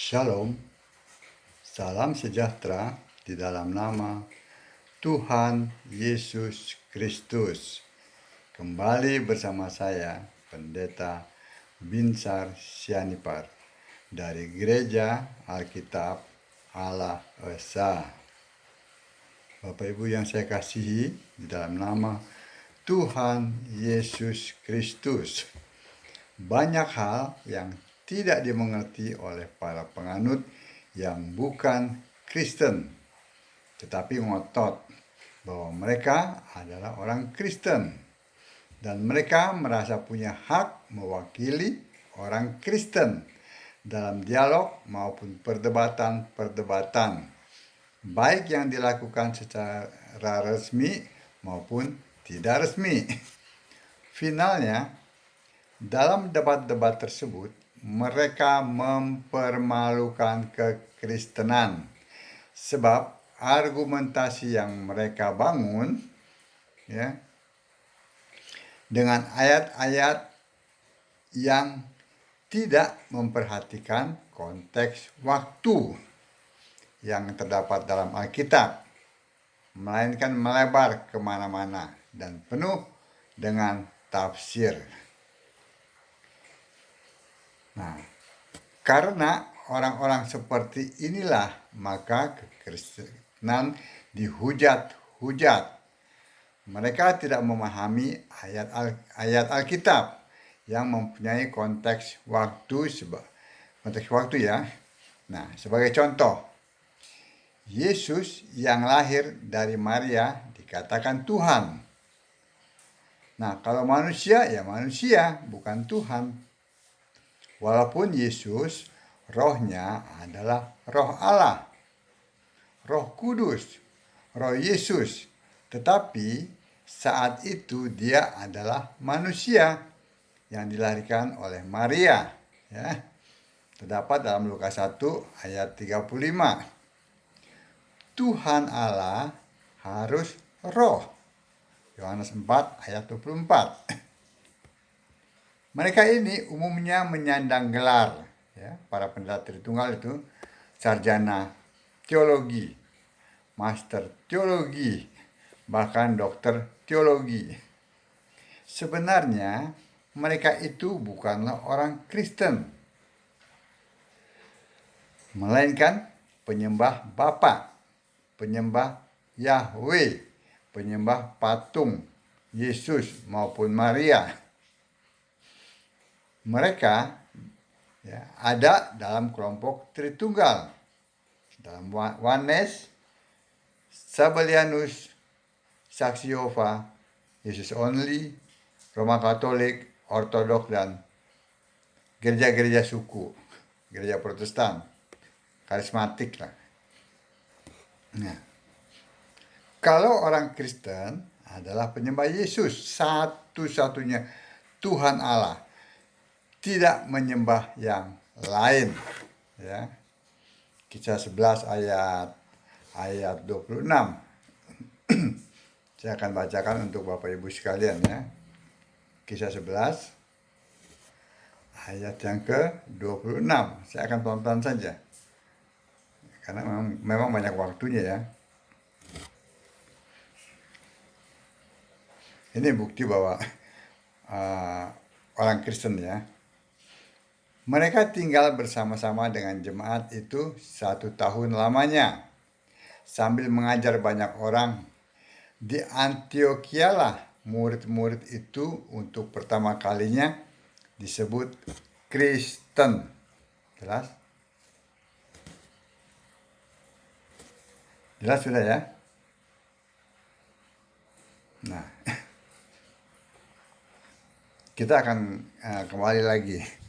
Shalom, salam sejahtera di dalam nama Tuhan Yesus Kristus. Kembali bersama saya, Pendeta Binsar Sianipar dari Gereja Alkitab Allah Esa. Bapak Ibu yang saya kasihi, di dalam nama Tuhan Yesus Kristus, banyak hal yang tidak dimengerti oleh para penganut yang bukan Kristen, tetapi ngotot bahwa mereka adalah orang Kristen dan mereka merasa punya hak mewakili orang Kristen dalam dialog maupun perdebatan, baik yang dilakukan secara resmi maupun tidak resmi. Finalnya, dalam debat-debat tersebut, mereka mempermalukan kekristenan, sebab argumentasi yang mereka bangun dengan ayat-ayat yang tidak memperhatikan konteks waktu yang terdapat dalam Alkitab, melainkan melebar kemana-mana dan penuh dengan tafsir. Nah, karena orang-orang seperti inilah, maka kekristenan dihujat-hujat. Mereka tidak memahami ayat Alkitab yang mempunyai konteks waktu ya. Nah, sebagai contoh, Yesus yang lahir dari Maria dikatakan Tuhan. Nah, kalau manusia ya manusia, bukan Tuhan. Walaupun Yesus rohnya adalah roh Allah, roh kudus, roh Yesus. Tetapi saat itu dia adalah manusia yang dilahirkan oleh Maria. Ya. Terdapat dalam Lukas 1 ayat 35. Tuhan Allah harus roh. Yohanes 4 ayat 24. Mereka ini umumnya menyandang gelar, ya, para pendeta Tritunggal itu sarjana teologi, master teologi, bahkan dokter teologi. Sebenarnya mereka itu bukanlah orang Kristen, melainkan penyembah Bapa, penyembah Yahweh, penyembah patung Yesus maupun Maria. Mereka ada dalam kelompok Tritunggal, dalam Oneness, Sabellianus, Saksi Yehova, Yesus Only, Roma Katolik, Ortodok, dan gereja-gereja suku, gereja Protestan, karismatik lah. Nah, kalau orang Kristen adalah penyembah Yesus, satu-satunya Tuhan Allah, tidak menyembah yang lain, ya. Kisah 11 ayat 26. Saya akan bacakan untuk Bapak Ibu sekalian, ya. Kisah 11 ayat yang ke-26. Saya akan tonton saja, karena memang banyak waktunya, ya. Ini bukti bahwa orang Kristen, ya, mereka tinggal bersama-sama dengan jemaat itu 1 tahun lamanya, sambil mengajar banyak orang. Di Antiokhia lah murid-murid itu untuk pertama kalinya disebut Kristen. Jelas? Jelas sudah, ya? Nah, kita akan kembali lagi.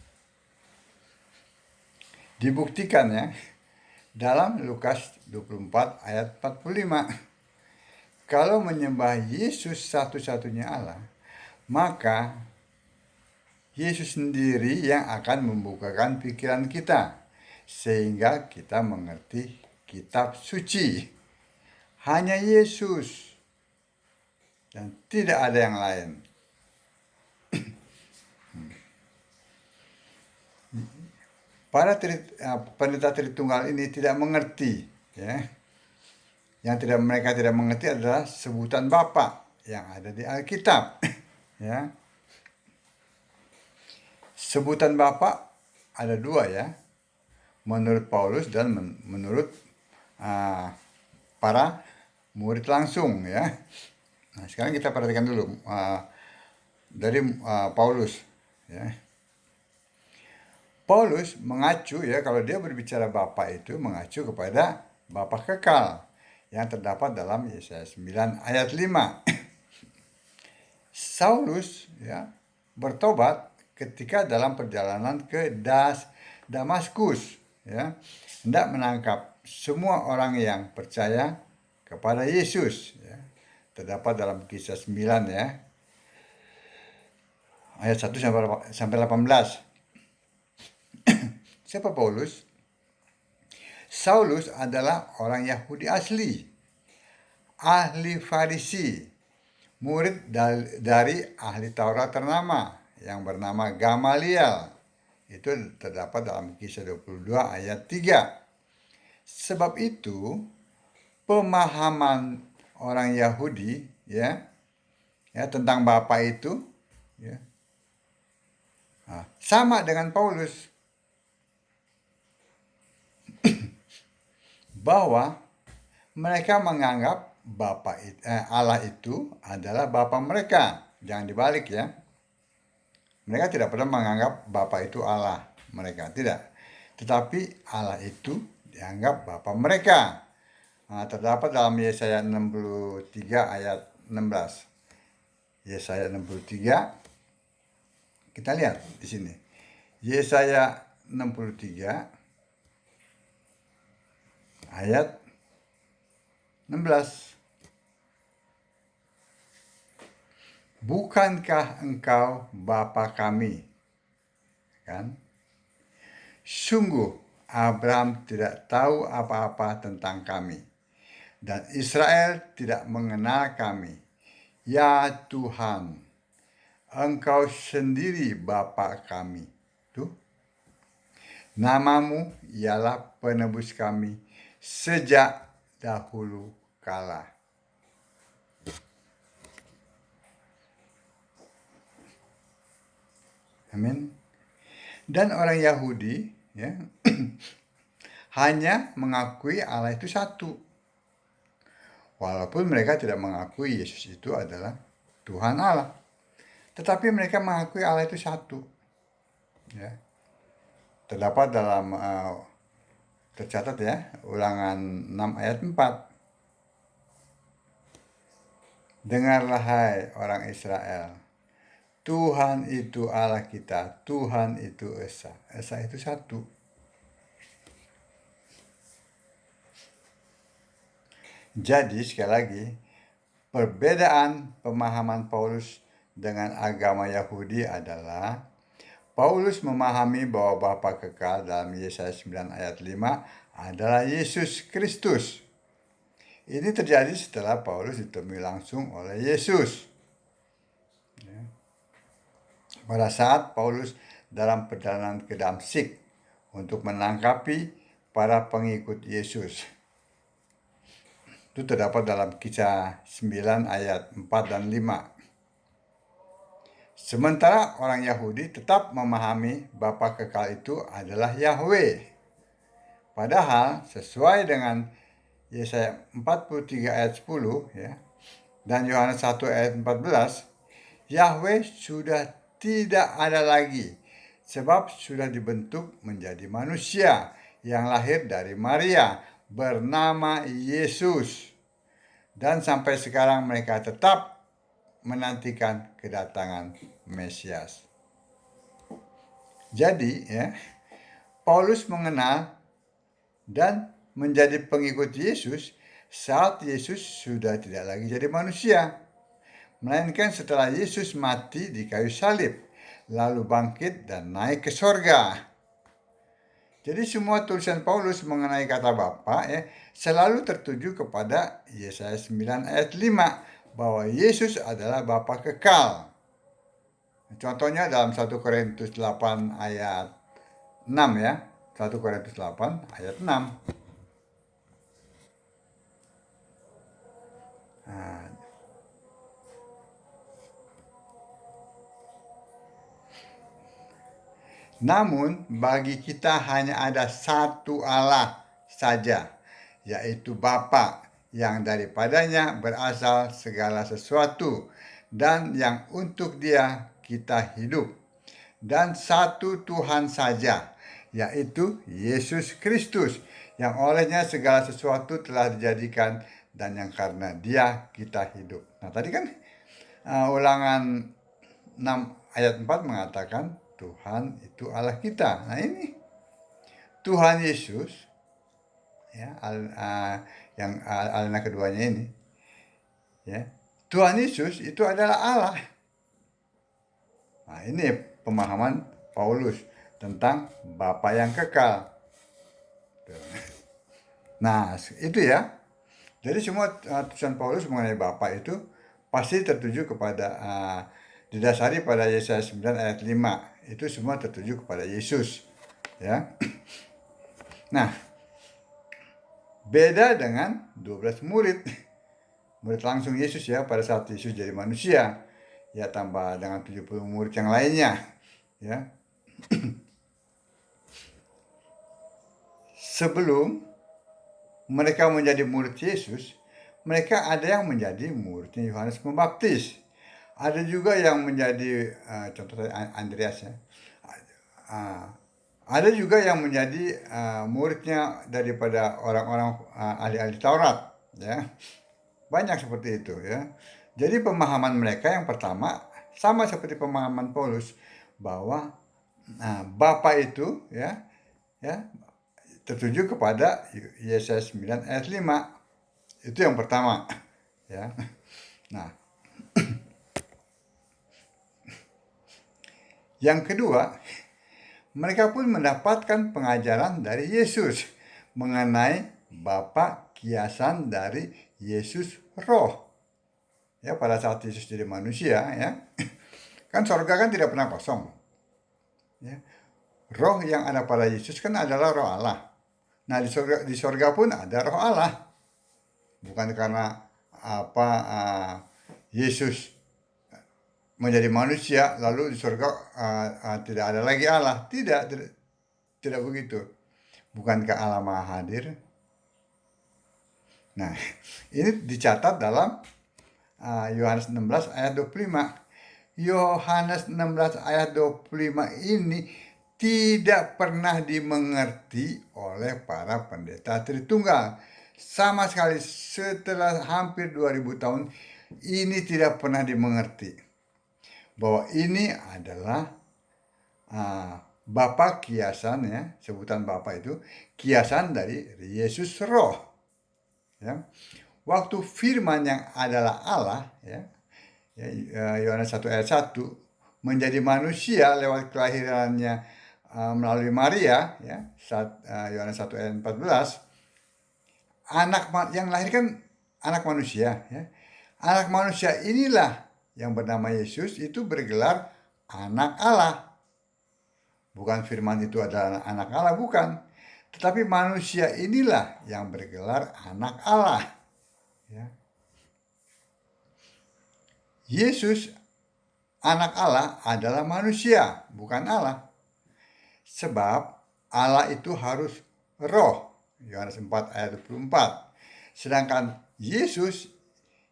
Dibuktikan, ya, dalam Lukas 24 ayat 45. Kalau menyembah Yesus satu-satunya Allah, maka Yesus sendiri yang akan membukakan pikiran kita, sehingga kita mengerti kitab suci. Hanya Yesus dan tidak ada yang lain. pendeta Tritunggal ini tidak mengerti, ya. Yang mereka tidak mengerti adalah sebutan Bapa yang ada di Alkitab. Ya. Sebutan Bapa ada dua, ya. Menurut Paulus dan menurut para murid langsung, ya. Nah, sekarang kita perhatikan dulu dari Paulus, ya. Paulus mengacu, ya, kalau dia berbicara Bapa itu mengacu kepada Bapa kekal yang terdapat dalam Yesaya 9 ayat 5. Saulus, ya, bertobat ketika dalam perjalanan ke Damaskus, ya, hendak menangkap semua orang yang percaya kepada Yesus, ya. Terdapat dalam Kisah 9, ya, ayat 1 sampai 18. Siapa Paulus? Saulus adalah orang Yahudi asli, ahli Farisi, murid dari ahli Taurat ternama yang bernama Gamaliel. Itu terdapat dalam Kisah 22 ayat 3. Sebab itu pemahaman orang Yahudi, ya tentang Bapa itu, ya, sama dengan Paulus, bahwa mereka menganggap Allah itu adalah Bapa mereka. Jangan dibalik, ya. Mereka tidak pernah menganggap Bapa itu Allah mereka, tidak. Tetapi Allah itu dianggap Bapa mereka. Terdapat dalam Yesaya 63 ayat 16. Yesaya 63, kita lihat di sini. Yesaya 63 ayat 16. Bukankah engkau Bapa kami? Kan? Sungguh Abraham tidak tahu apa-apa tentang kami, dan Israel tidak mengenal kami. Ya Tuhan, engkau sendiri Bapa kami. Tuh. Namamu ialah penebus kami sejak dahulu kala. Amin. Dan orang Yahudi, ya, hanya mengakui Allah itu satu. Walaupun mereka tidak mengakui Yesus itu adalah Tuhan Allah. Tetapi mereka mengakui Allah itu satu. Ya. Terdapat dalam tercatat, ya, Ulangan 6 ayat 4. Dengarlah hai orang Israel, Tuhan itu Allah kita, Tuhan itu Esa. Esa itu satu. Jadi sekali lagi, perbedaan pemahaman Paulus dengan agama Yahudi adalah Paulus memahami bahwa Bapa kekal dalam Yesaya 9 ayat 5 adalah Yesus Kristus. Ini terjadi setelah Paulus ditemui langsung oleh Yesus. Pada saat Paulus dalam perjalanan ke Damsyik untuk menangkapi para pengikut Yesus. Itu terdapat dalam Kisah 9 ayat 4 dan 5. Sementara orang Yahudi tetap memahami Bapa kekal itu adalah Yahweh. Padahal sesuai dengan Yesaya 43 ayat 10, ya, dan Yohanes 1 ayat 14, Yahweh sudah tidak ada lagi sebab sudah dibentuk menjadi manusia yang lahir dari Maria bernama Yesus. Dan sampai sekarang mereka tetap menantikan kedatangan Mesias. Jadi, ya, Paulus mengenal dan menjadi pengikut Yesus saat Yesus sudah tidak lagi jadi manusia, melainkan setelah Yesus mati di kayu salib, lalu bangkit dan naik ke sorga. Jadi semua tulisan Paulus mengenai kata Bapa, ya, selalu tertuju kepada Yesaya 9 ayat 5, bahwa Yesus adalah Bapa kekal. Contohnya dalam 1 Korintus 8 ayat 6, ya. 1 Korintus 8 ayat 6. Nah, namun bagi kita hanya ada satu Allah saja, yaitu Bapa, yang daripadanya berasal segala sesuatu dan yang untuk Dia kita hidup. Dan satu Tuhan saja, yaitu Yesus Kristus, yang olehnya segala sesuatu telah dijadikan dan yang karena Dia kita hidup. Nah, tadi kan Ulangan 6 ayat 4 mengatakan Tuhan itu Allah kita. Nah, ini Tuhan Yesus, ya, yang alna keduanya ini, ya. Tuhan Yesus itu adalah Allah. Nah, ini pemahaman Paulus tentang Bapa yang kekal. Nah, itu ya. Jadi semua tulisan Paulus mengenai Bapa itu pasti tertuju kepada didasari pada Yesaya 9 ayat 5. Itu semua tertuju kepada Yesus, ya. Nah, beda dengan 12 murid. Murid langsung Yesus, ya, pada saat Yesus jadi manusia. Ya, tambah dengan 70 murid yang lainnya, ya. Sebelum mereka menjadi murid Yesus, mereka ada yang menjadi muridnya Yohanes Pembaptis. Ada juga yang menjadi contohnya Andreas, ya. Ada juga yang menjadi muridnya daripada orang-orang ahli-ahli Taurat, ya. Banyak seperti itu, ya. Jadi pemahaman mereka yang pertama sama seperti pemahaman Paulus, bahwa Bapa itu, ya, tertuju kepada Yesaya 9 ayat 5. Itu yang pertama, ya. Nah, yang kedua, mereka pun mendapatkan pengajaran dari Yesus mengenai Bapa kiasan dari Yesus Roh. Ya, pada saat Yesus jadi manusia, ya. Kan sorga kan tidak pernah kosong. Ya. Roh yang ada pada Yesus kan adalah roh Allah. Nah, di sorga pun ada roh Allah. Bukan karena Yesus menjadi manusia lalu di surga tidak ada lagi Allah. Tidak begitu. Bukankah Allah Maha Hadir? Nah, ini dicatat dalam Yohanes 16 ayat 25. Yohanes 16 ayat 25 ini tidak pernah dimengerti oleh para pendeta Tritunggal. Sama sekali setelah hampir 2000 tahun ini tidak pernah dimengerti bahwa ini adalah Bapa kiasan, ya, sebutan Bapa itu kiasan dari Yesus Roh, ya. Waktu firman yang adalah Allah, ya, Yohanes 1 ayat 1 menjadi manusia lewat kelahirannya melalui Maria, ya, Yohanes 1 ayat 14, anak yang lahir kan anak manusia, ya. Anak manusia inilah yang bernama Yesus itu bergelar anak Allah. Bukan firman itu adalah anak Allah, bukan. Tetapi manusia inilah yang bergelar anak Allah, ya. Yesus anak Allah adalah manusia, bukan Allah. Sebab Allah itu harus roh, Yohanes 4 ayat 24. Sedangkan Yesus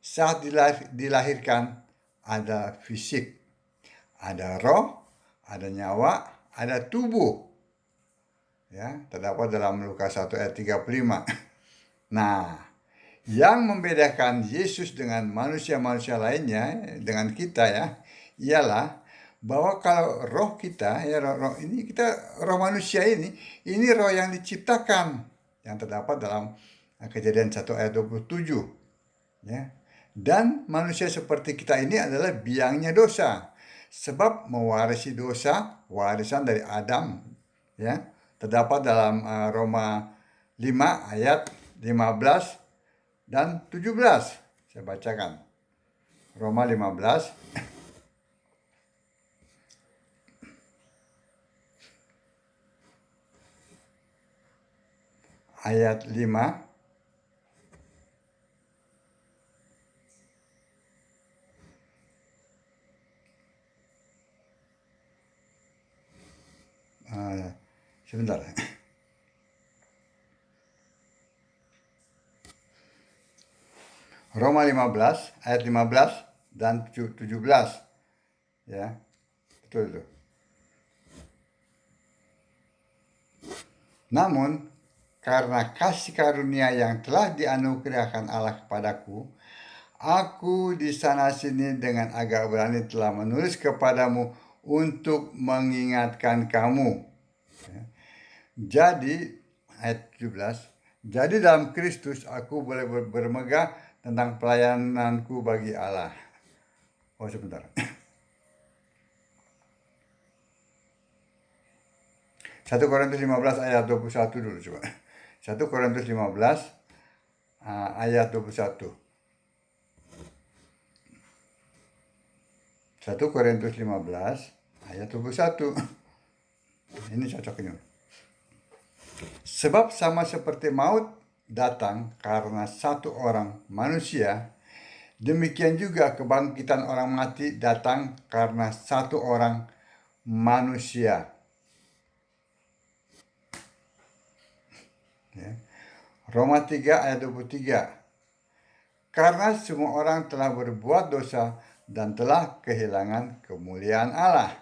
saat dilahirkan ada fisik, ada roh, ada nyawa, ada tubuh, ya, terdapat dalam Lukas 1 ayat 35. Nah, yang membedakan Yesus dengan manusia-manusia lainnya, dengan kita, ya, ialah bahwa kalau roh kita, ya, roh ini kita, roh manusia ini roh yang diciptakan, yang terdapat dalam Kejadian 1 ayat 27, ya. Dan manusia seperti kita ini adalah biangnya dosa, sebab mewarisi dosa, warisan dari Adam, ya, terdapat dalam Roma 5 ayat 15 dan 17. Saya bacakan. Roma 15 ayat 5. Sebentar. Roma 15 ayat 15 dan 17. Ya, betul itu. Namun karena kasih karunia yang telah dianugerahkan Allah kepadaku, aku di sana sini dengan agak berani telah menulis kepadamu untuk mengingatkan kamu. Jadi ayat 17, jadi dalam Kristus aku boleh bermegah tentang pelayananku bagi Allah. Oh sebentar. 1 Korintus 15 ayat 21 dulu coba. 1 Korintus 15 ayat 21. 1 Korintus 15 ayat 21. Ini cocok ini. Sebab sama seperti maut datang karena satu orang manusia, demikian juga kebangkitan orang mati datang karena satu orang manusia. Ya. Roma 3 ayat 23. Karena semua orang telah berbuat dosa dan telah kehilangan kemuliaan Allah.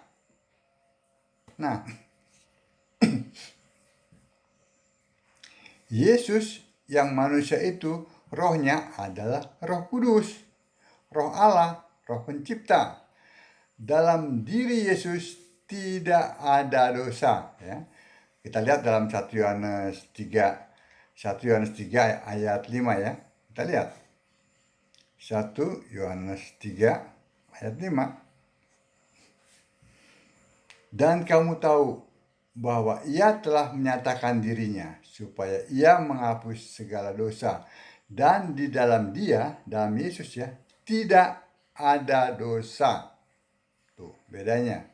Nah, Yesus yang manusia itu rohnya adalah Roh Kudus, Roh Allah, Roh Pencipta. Dalam diri Yesus tidak ada dosa. Ya. Kita lihat dalam 1 Yohanes 3 ayat 5 ya. Kita lihat. 1 Yohanes 3 ayat 5. Dan kamu tahu bahwa ia telah menyatakan dirinya supaya ia menghapus segala dosa. Dan di dalam dia, dalam Yesus ya, tidak ada dosa. Tuh bedanya.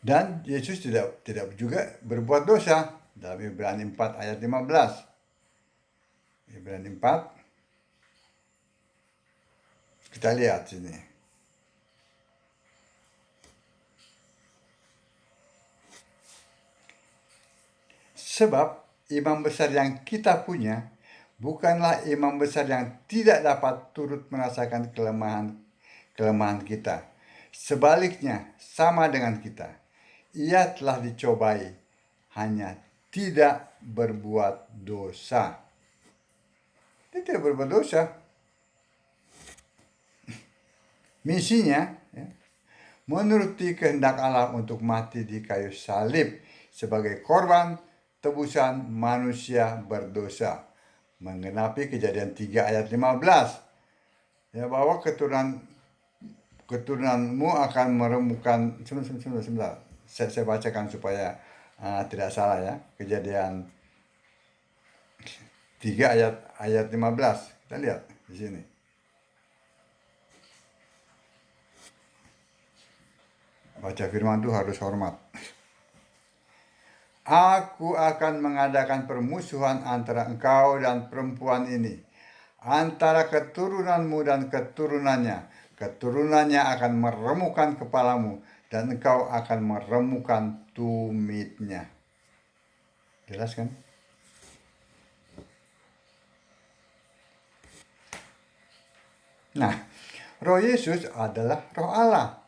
Dan Yesus tidak juga berbuat dosa. Dalam Ibrani 4 ayat 15. Ibrani 4. Kita lihat sini. Sebab imam besar yang kita punya bukanlah imam besar yang tidak dapat turut merasakan kelemahan kita. Sebaliknya, sama dengan kita. Ia telah dicobai, hanya tidak berbuat dosa. Dia tidak berbuat dosa. Misinya, ya, menuruti kehendak Allah untuk mati di kayu salib sebagai korban tebusan manusia berdosa. Menggenapi Kejadian 3 ayat 15. Ya, bahwa keturunanmu akan meremukan. Sebentar. Saya bacakan supaya tidak salah ya. Kejadian 3 ayat 15. Kita lihat di sini. Baca firman itu harus hormat. Aku akan mengadakan permusuhan antara engkau dan perempuan ini, antara keturunanmu dan keturunannya. Keturunannya akan meremukan kepalamu, dan engkau akan meremukan tumitnya. Jelas kan? Nah, Roh Yesus adalah Roh Allah.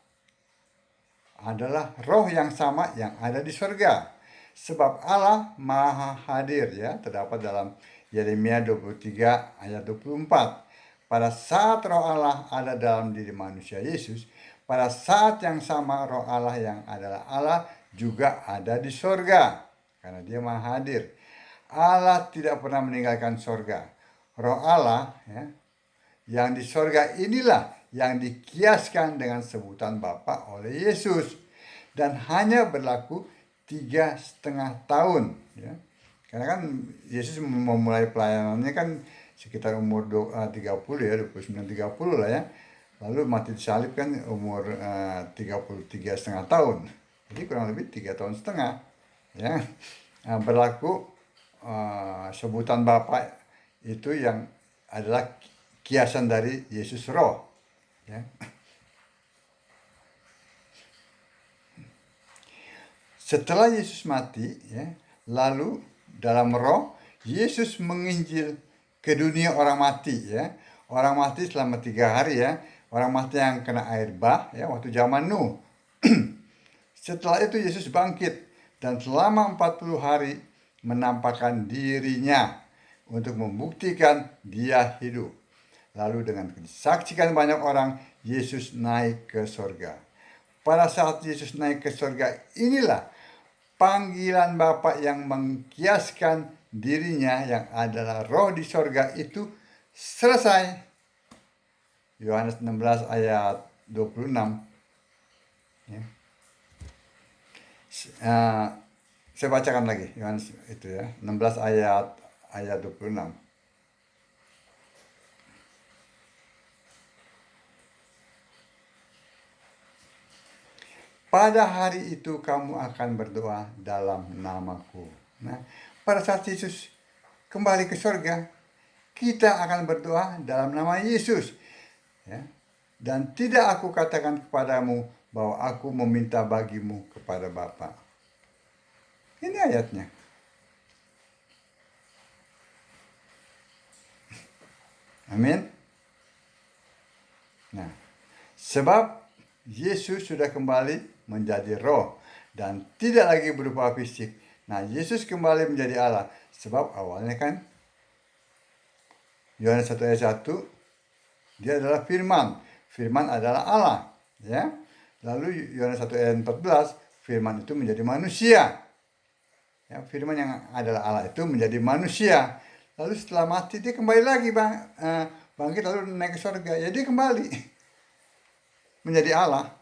Adalah roh yang sama yang ada di surga. Sebab Allah maha hadir ya, terdapat dalam Yeremia 23 ayat 24. Pada saat roh Allah ada dalam diri manusia Yesus, pada saat yang sama roh Allah yang adalah Allah juga ada di surga. Karena dia maha hadir. Allah tidak pernah meninggalkan surga. Roh Allah ya, yang di surga inilah yang dikiaskan dengan sebutan Bapa oleh Yesus. Dan hanya berlaku 3,5 tahun. Ya. Karena kan Yesus memulai pelayanannya kan sekitar umur 30 ya, 29-30 lah ya. Lalu mati disalib kan umur 33,5 tahun. Jadi kurang lebih 3,5 tahun ya. Berlaku sebutan Bapa itu yang adalah kiasan dari Yesus Roh ya. Setelah Yesus mati ya, lalu dalam Roh Yesus menginjil ke dunia orang mati ya. Orang mati selama 3 hari ya. Orang mati yang kena air bah ya waktu zaman Nuh. Setelah itu Yesus bangkit dan selama 40 hari menampakkan dirinya untuk membuktikan dia hidup. Lalu dengan disaksikan banyak orang, Yesus naik ke sorga. Pada saat Yesus naik ke sorga, inilah panggilan Bapa yang mengkiaskan dirinya yang adalah roh di sorga itu selesai. Yohanes 16 ayat 26 ya. Saya bacakan lagi Yohanes itu ya, 16 ayat 26. Pada hari itu kamu akan berdoa dalam namaku. Nah, pada saat Yesus kembali ke surga, kita akan berdoa dalam nama Yesus. Ya. Dan tidak aku katakan kepadamu bahwa aku meminta bagimu kepada Bapa. Ini ayatnya. Amin. Nah, sebab Yesus sudah kembali menjadi roh dan tidak lagi berupa fisik. Nah, Yesus kembali menjadi Allah. Sebab awalnya kan Yohanes 1 ayat 1 dia adalah firman. Firman adalah Allah, ya. Lalu Yohanes 1 ayat 14 firman itu menjadi manusia. Ya, firman yang adalah Allah itu menjadi manusia. Lalu setelah mati dia kembali lagi bangkit lalu naik ke surga. Ya dia kembali menjadi Allah.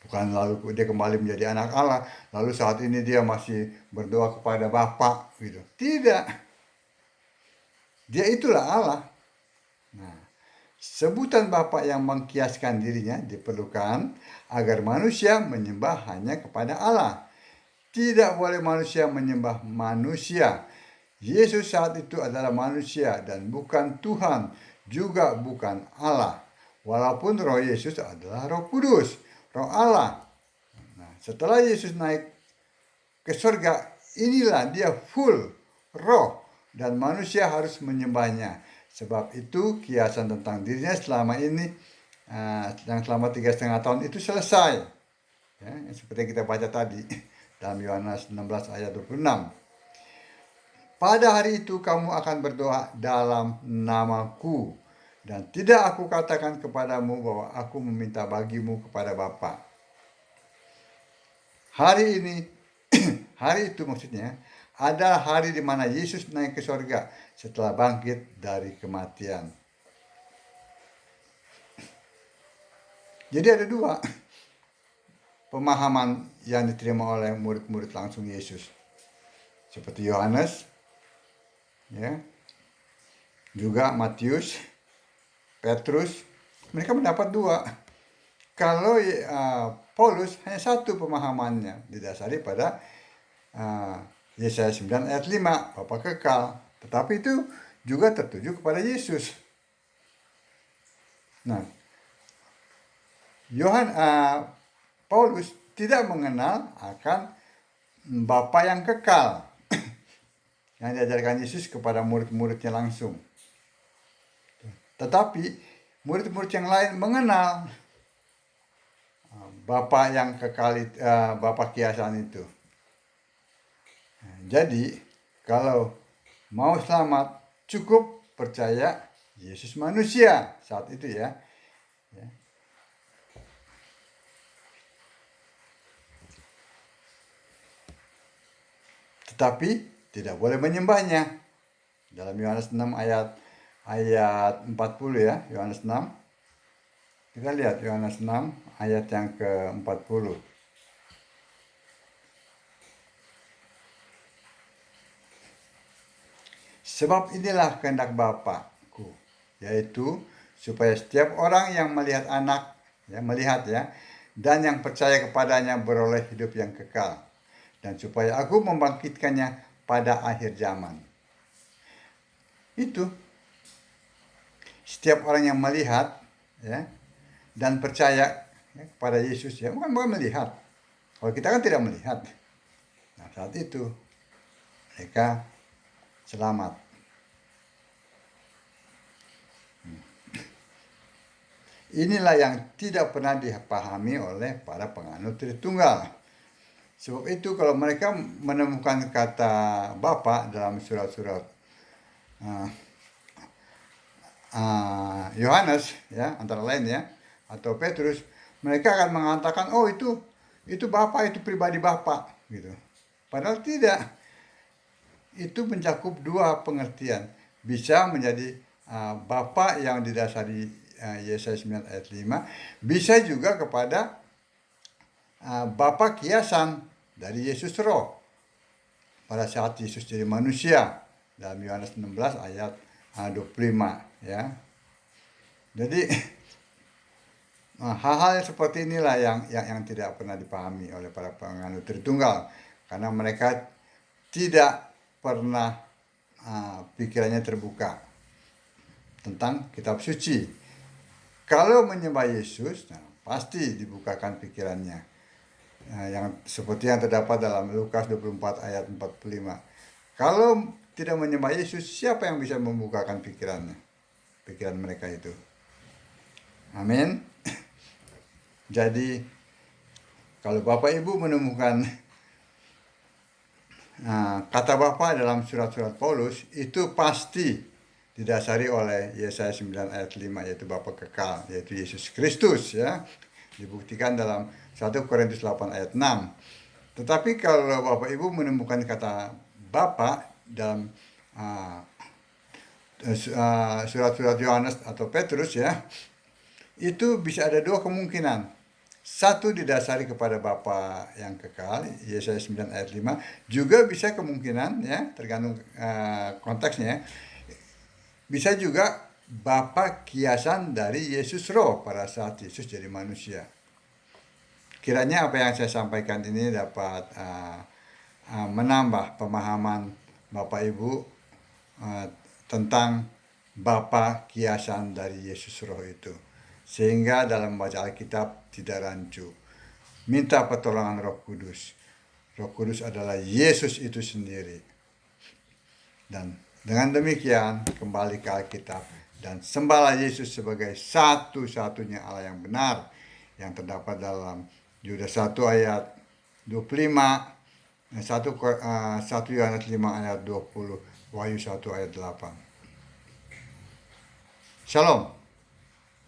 Bukan lalu dia kembali menjadi anak Allah, lalu saat ini dia masih berdoa kepada Bapa gitu. Tidak. Dia itulah Allah. Nah, sebutan Bapa yang mengkiaskan dirinya diperlukan agar manusia menyembah hanya kepada Allah. Tidak boleh manusia menyembah manusia. Yesus saat itu adalah manusia dan bukan Tuhan, juga bukan Allah. Walaupun roh Yesus adalah roh kudus, roh Allah. Nah, setelah Yesus naik ke surga, inilah dia full roh dan manusia harus menyembahnya. Sebab itu kiasan tentang dirinya selama ini, yang selama 3,5 tahun itu selesai. Ya, seperti yang kita baca tadi dalam Yohanes 16 ayat 26. Pada hari itu kamu akan berdoa dalam namaku. Dan tidak aku katakan kepadamu bahwa aku meminta bagimu kepada Bapa. Hari ini, hari itu maksudnya, adalah hari di mana Yesus naik ke surga setelah bangkit dari kematian. Jadi ada dua pemahaman yang diterima oleh murid-murid langsung Yesus. Seperti Yohanes, ya, juga Matius, Petrus, mereka mendapat dua. Kalau Paulus hanya satu pemahamannya, didasari pada Yesaya 9 ayat 5, Bapa kekal. Tetapi itu juga tertuju kepada Yesus. Nah, Paulus tidak mengenal akan Bapa yang kekal yang diajarkan Yesus kepada murid-muridnya langsung. Tetapi murid-murid yang lain mengenal Bapa yang kekal, Bapa kiasan itu. Jadi kalau mau selamat cukup percaya Yesus manusia saat itu ya. Tetapi tidak boleh menyembahnya. Dalam Yohanes 6 ayat 40 ya, Yohanes 6. Kita lihat Yohanes 6 ayat yang ke-40. Sebab inilah kehendak Bapa-Ku, yaitu supaya setiap orang yang melihat dan yang percaya kepadanya beroleh hidup yang kekal, dan supaya aku membangkitkannya pada akhir zaman. Itu setiap orang yang melihat, ya, dan percaya, ya, kepada Yesus, ya, bukan melihat. Kalau kita kan tidak melihat. Nah, saat itu mereka selamat. Inilah yang tidak pernah dipahami oleh para penganut Tritunggal. Sebab itu kalau mereka menemukan kata Bapa dalam surat-surat Yohanes, ya, antara lain, ya, atau Petrus, mereka akan mengatakan, oh itu Bapa, itu pribadi Bapa, gitu. Padahal tidak. Itu mencakup dua pengertian. Bisa menjadi Bapa yang didasari Yesaya 9 ayat 5, bisa juga kepada Bapa kiasan dari Yesus Roh pada saat Yesus jadi manusia dalam Yohanes 16 ayat 25, ya. Jadi hal-hal seperti inilah yang tidak pernah dipahami oleh para penganut Tritunggal, karena mereka tidak pernah pikirannya terbuka tentang kitab suci. Kalau menyembah Yesus, pasti dibukakan pikirannya. Yang seperti yang terdapat dalam Lukas 24 ayat 45. Kalau tidak menyembah Yesus, siapa yang bisa membukakan pikiran mereka itu? Amin. Jadi kalau Bapak Ibu menemukan kata Bapa dalam surat-surat Paulus, itu pasti didasari oleh Yesaya 9 ayat 5, yaitu Bapa kekal, yaitu Yesus Kristus, ya. Dibuktikan dalam 1 Korintus 8 ayat 6. Tetapi kalau Bapak Ibu menemukan kata Bapa dalam surat-surat Yohanes atau Petrus, ya, itu bisa ada dua kemungkinan. Satu, didasari kepada Bapa yang kekal, Yesaya 9 ayat 5. Juga bisa kemungkinan, ya, tergantung konteksnya, bisa juga Bapa kiasan dari Yesus Roh pada saat Yesus jadi manusia. Kiranya apa yang saya sampaikan ini dapat menambah pemahaman Bapak Ibu tentang Bapa kiasan dari Yesus Roh itu, sehingga dalam membaca Alkitab tidak rancu. Minta pertolongan Roh Kudus. Roh Kudus adalah Yesus itu sendiri. Dan dengan demikian kembali ke Alkitab dan sembahlah Yesus sebagai satu-satunya Allah yang benar, yang terdapat dalam Yudas 1 ayat 25, 1 Yohanes 5 ayat 20, Wahyu 1 ayat 8. Shalom.